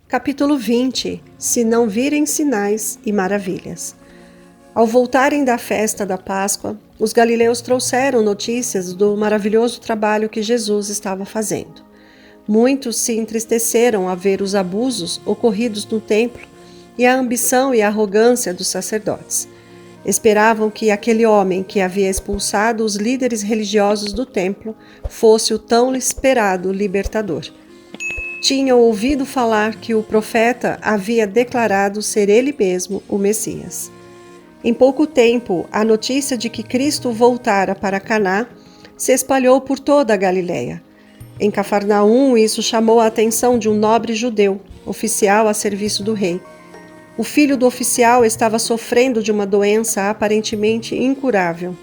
Capítulo 20. Se não virem sinais e maravilhas. Ao voltarem da festa da Páscoa, os galileus trouxeram notícias do maravilhoso trabalho que Jesus estava fazendo. Muitos se entristeceram a ver os abusos ocorridos no templo e a ambição e a arrogância dos sacerdotes. Esperavam que aquele homem que havia expulsado os líderes religiosos do templo fosse o tão esperado libertador. Tinham ouvido falar que o profeta havia declarado ser ele mesmo o Messias. Em pouco tempo, a notícia de que Cristo voltara para Caná se espalhou por toda a Galileia. Em Cafarnaum, isso chamou a atenção de um nobre judeu, oficial a serviço do rei. O filho do oficial estava sofrendo de uma doença aparentemente incurável.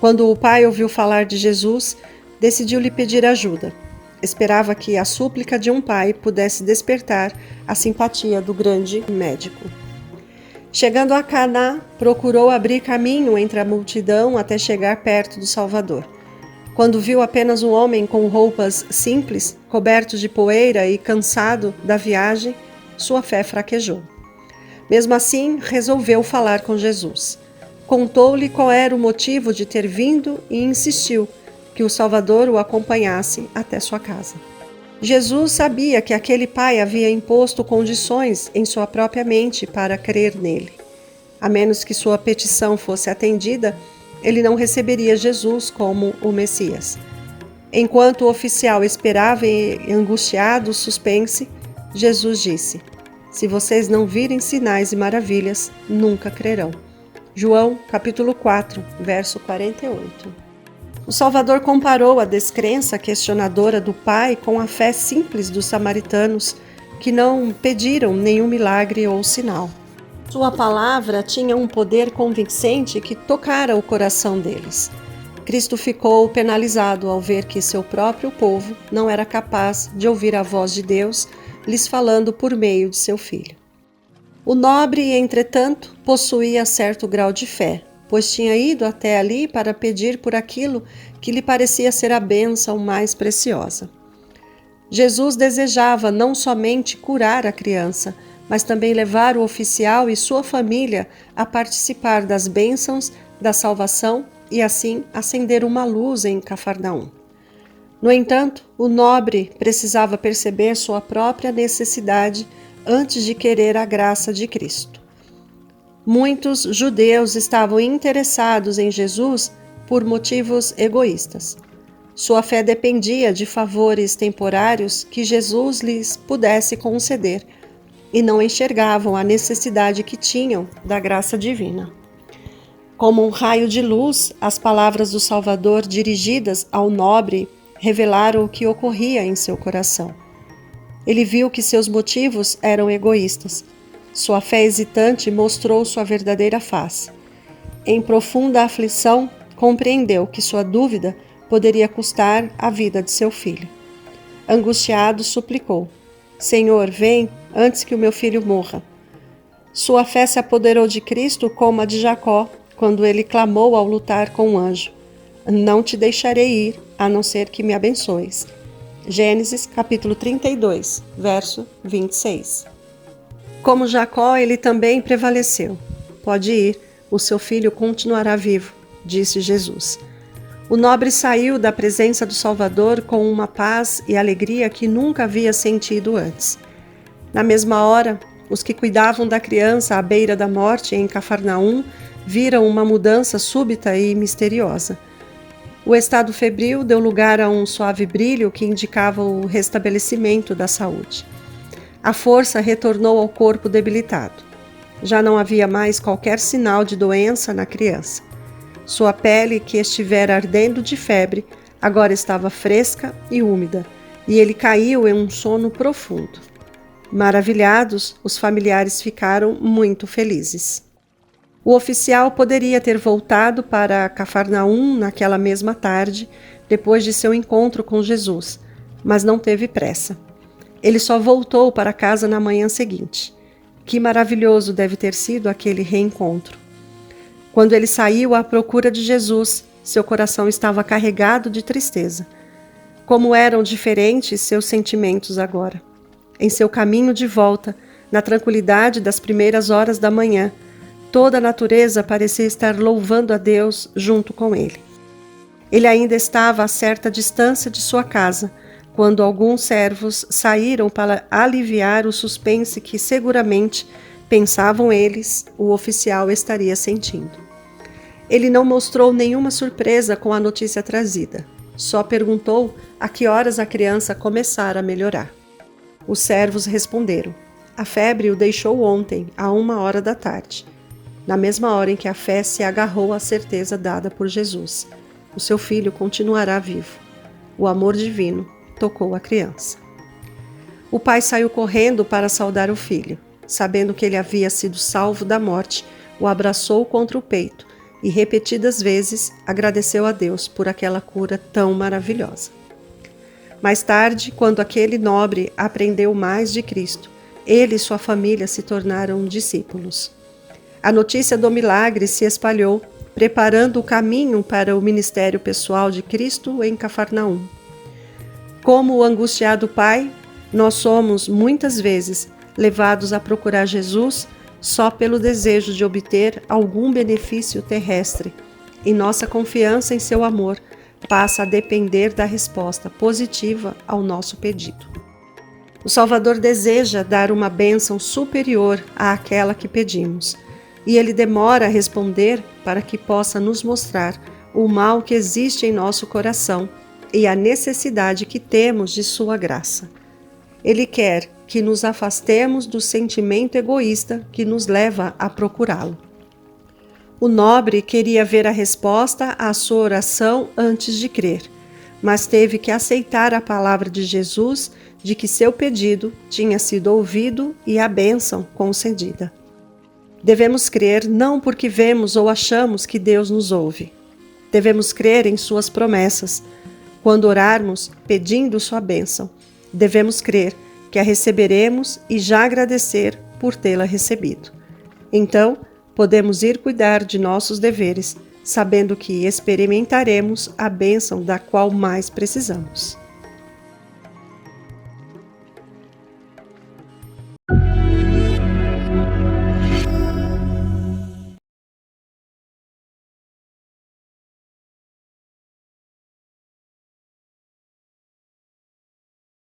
Quando o pai ouviu falar de Jesus, decidiu lhe pedir ajuda. Esperava que a súplica de um pai pudesse despertar a simpatia do grande médico. Chegando a Caná, procurou abrir caminho entre a multidão até chegar perto do Salvador. Quando viu apenas um homem com roupas simples, coberto de poeira e cansado da viagem, sua fé fraquejou. Mesmo assim, resolveu falar com Jesus. Contou-lhe qual era o motivo de ter vindo e insistiu que o Salvador o acompanhasse até sua casa. Jesus sabia que aquele pai havia imposto condições em sua própria mente para crer nele. A menos que sua petição fosse atendida, ele não receberia Jesus como o Messias. Enquanto o oficial esperava em angustiado suspense, Jesus disse: "Se vocês não virem sinais e maravilhas, nunca crerão." João, capítulo 4, verso 48. O Salvador comparou a descrença questionadora do pai com a fé simples dos samaritanos, que não pediram nenhum milagre ou sinal. Sua palavra tinha um poder convincente que tocara o coração deles. Cristo ficou penalizado ao ver que seu próprio povo não era capaz de ouvir a voz de Deus lhes falando por meio de seu filho. O nobre, entretanto, possuía certo grau de fé, pois tinha ido até ali para pedir por aquilo que lhe parecia ser a bênção mais preciosa. Jesus desejava não somente curar a criança, mas também levar o oficial e sua família a participar das bênçãos da salvação e assim acender uma luz em Cafarnaum. No entanto, o nobre precisava perceber sua própria necessidade antes de querer a graça de Cristo. Muitos judeus estavam interessados em Jesus por motivos egoístas. Sua fé dependia de favores temporários que Jesus lhes pudesse conceder e não enxergavam a necessidade que tinham da graça divina. Como um raio de luz, as palavras do Salvador dirigidas ao nobre revelaram o que ocorria em seu coração. Ele viu que seus motivos eram egoístas. Sua fé hesitante mostrou sua verdadeira face. Em profunda aflição, compreendeu que sua dúvida poderia custar a vida de seu filho. Angustiado, suplicou: "Senhor, vem antes que o meu filho morra." Sua fé se apoderou de Cristo como a de Jacó, quando ele clamou ao lutar com o anjo: "Não te deixarei ir, a não ser que me abençoes." Gênesis, capítulo 32, verso 26. Como Jacó, ele também prevaleceu. "Pode ir, o seu filho continuará vivo", disse Jesus. O nobre saiu da presença do Salvador com uma paz e alegria que nunca havia sentido antes. Na mesma hora, os que cuidavam da criança à beira da morte em Cafarnaum viram uma mudança súbita e misteriosa. O estado febril deu lugar a um suave brilho que indicava o restabelecimento da saúde. A força retornou ao corpo debilitado. Já não havia mais qualquer sinal de doença na criança. Sua pele, que estivera ardendo de febre, agora estava fresca e úmida, e ele caiu em um sono profundo. Maravilhados, os familiares ficaram muito felizes. O oficial poderia ter voltado para Cafarnaum naquela mesma tarde, depois de seu encontro com Jesus, mas não teve pressa. Ele só voltou para casa na manhã seguinte. Que maravilhoso deve ter sido aquele reencontro. Quando ele saiu à procura de Jesus, seu coração estava carregado de tristeza. Como eram diferentes seus sentimentos agora. em seu caminho de volta, na tranquilidade das primeiras horas da manhã, toda a natureza parecia estar louvando a Deus junto com ele. Ele ainda estava a certa distância de sua casa, quando alguns servos saíram para aliviar o suspense que seguramente, pensavam eles, o oficial estaria sentindo. Ele não mostrou nenhuma surpresa com a notícia trazida, só perguntou a que horas a criança começara a melhorar. Os servos responderam: a febre o deixou ontem, a 1h da tarde, na mesma hora em que a fé se agarrou à certeza dada por Jesus. O seu filho continuará vivo. O amor divino tocou a criança. O pai saiu correndo para saudar o filho. Sabendo que ele havia sido salvo da morte, o abraçou contra o peito e repetidas vezes agradeceu a Deus por aquela cura tão maravilhosa. Mais tarde, quando aquele nobre aprendeu mais de Cristo, ele e sua família se tornaram discípulos. A notícia do milagre se espalhou, preparando o caminho para o ministério pessoal de Cristo em Cafarnaum. Como o angustiado pai, nós somos muitas vezes levados a procurar Jesus só pelo desejo de obter algum benefício terrestre, e nossa confiança em seu amor passa a depender da resposta positiva ao nosso pedido. O Salvador deseja dar uma bênção superior àquela que pedimos, e ele demora a responder para que possa nos mostrar o mal que existe em nosso coração e a necessidade que temos de sua graça. Ele quer que nos afastemos do sentimento egoísta que nos leva a procurá-lo. O nobre queria ver a resposta à sua oração antes de crer, mas teve que aceitar a palavra de Jesus de que seu pedido tinha sido ouvido e a bênção concedida. Devemos crer não porque vemos ou achamos que Deus nos ouve. Devemos crer em suas promessas. Quando orarmos pedindo sua bênção, devemos crer que a receberemos e já agradecer por tê-la recebido. Então, podemos ir cuidar de nossos deveres, sabendo que experimentaremos a bênção da qual mais precisamos.